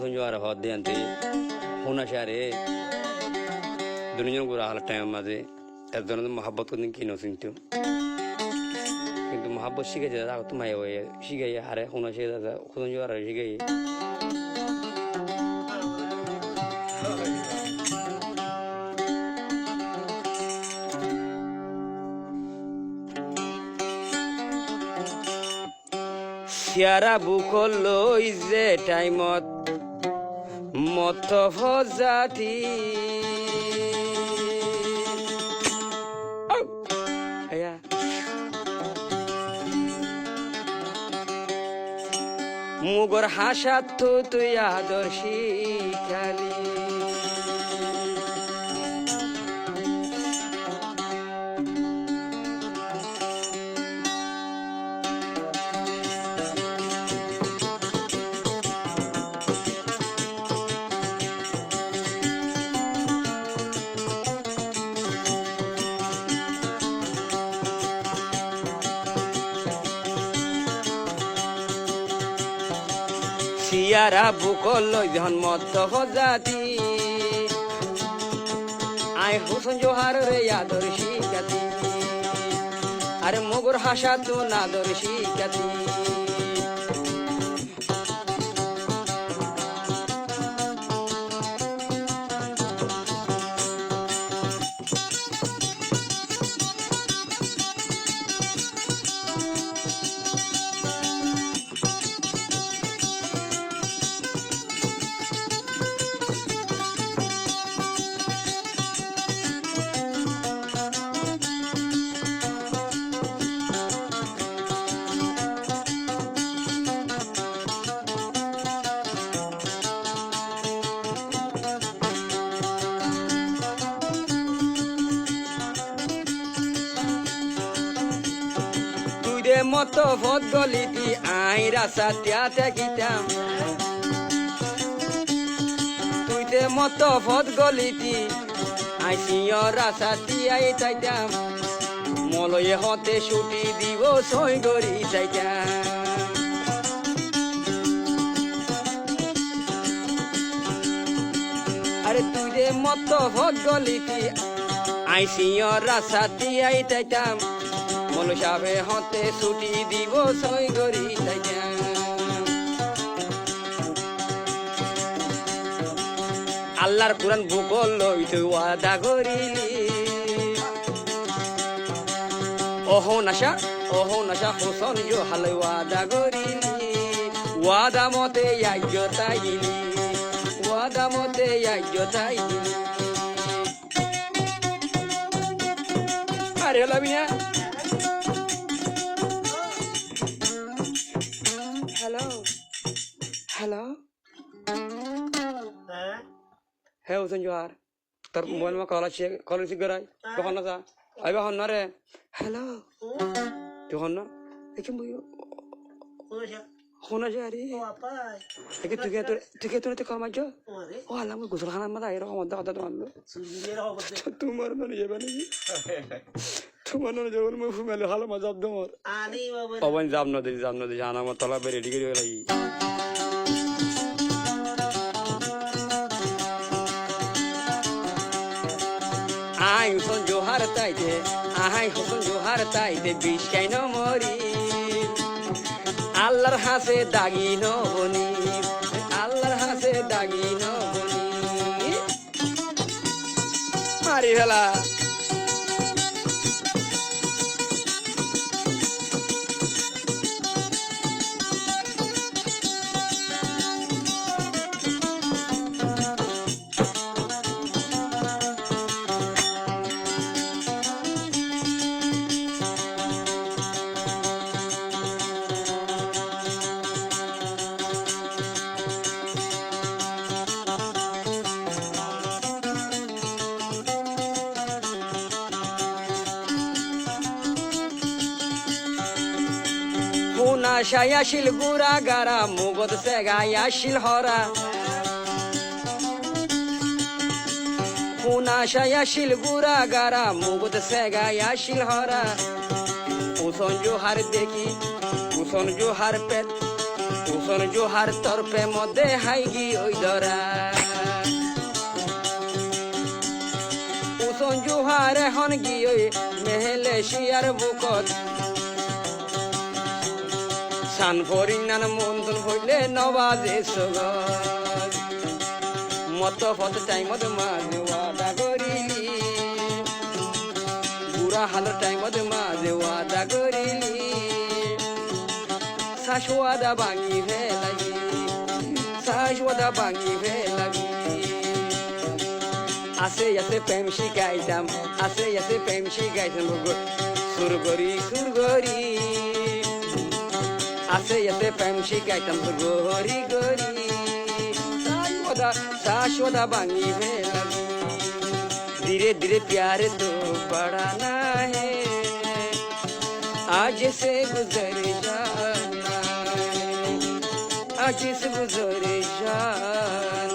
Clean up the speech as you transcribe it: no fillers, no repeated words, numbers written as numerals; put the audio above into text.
husun juara hot de ante huna share dunia gura hal time maze এজন্য মহব্বত কোনদিন কি নসিনতো কিন্তু মহব্বত শিখে যা তোমায় ওই শিখাই হারে হনা শিখে যা খুদন জোয়ার শিখাই সিয়ারা বুকল লই যে টাইমত মত ফজাতি মুগর হাসাত তো তুই আদর্শী খালি সিয়ারা বুকল লইজন মত হজাতি আই হুসন জোহার রে আদর্শী কাতি আরে মগর হাসা তো নাদর্শী কাতি মতো ভদ গলিতি আই রাসা ত্যাতে গিতাম তুইতে মতো ভদ গলিতি আই সিও রাসা তিয়াই চাইতাম মলয়ে হতে ছুটি দিব সই গড়ি চাইতাম আরে তুইতে মতো ভদ গলিতি আই সিও রাসা তিয়াই চাইতাম মল সাবে হতে ছুটি দিব সই গড়ি চাইতাম আল্লাহর কুরআন বুকল লই তুই ওয়াদা করিলি ওহো নাশা হুসন জো হালে ওয়াদা করিলি ওয়াদা মতে আইজ তাইলি ওয়াদা মতে আইজ তাইলি আরে লাবিনা হ্যালো হ্যাঁ হুসেন জোহার তোর মোবাইল মা কল আছে কল রিসিভ করাই কখন না যা আইবা হন না রে হ্যালো তখন না দেখি শোনা যায় আরে দেখি তুই তো কর মাঝ ও আল্লাহ মই গোসল খানার মধ্যে এরকম মধ্যে কথা তো আনলো তোমার না যাবে নাকি তোমার না যখন মই ফুমেলে হালো মা যাব তোমার অবন যাব না দিদি জানা আমার তলা বেড়ে রেডি করে লাগি আই হুসন জোহার তাইতে বিষ কেন মরি আল্লাহর হাসে দাগি নবনি মারি ফেলা আশায় আসিল গুড়া গারা মুগদ সেগাই আসিল হরা আশায় আসিল গুড়া গারা মুগদ সেগাই আসিল হরা হুসন জোহার দেখি হুসন জোহার পেট উসন জোহার তরপে মধ্যে হাইগি ওই ধরা উসন জোহার এখন গিয়ে মেহেলে শিয়ার বুকত সান ফরিনান মন্দন হইলে নবাজে সগজ মত ফত টাইমত মাঝে ওয়াদা করিলি বুড়া হালের টাইমত মাঝে ওয়াদা করিলি শাশওয়াদা ভাঙি ফেলাবি শাশওয়াদা ভাঙি ফেলাবি আছে আছে প্রেম শিখাইতাম আছে আছে প্রেম শিখাইতাম সুরগরি সুরগরি আছে আছে প্রেম শিখাইতাম সুরগরি গরি শাশওয়াদা ভাঙি ফেলাবি धीरे धीरे प्यार तो बढ़ाना है आज से गुजर जाना आज से गुजर जाना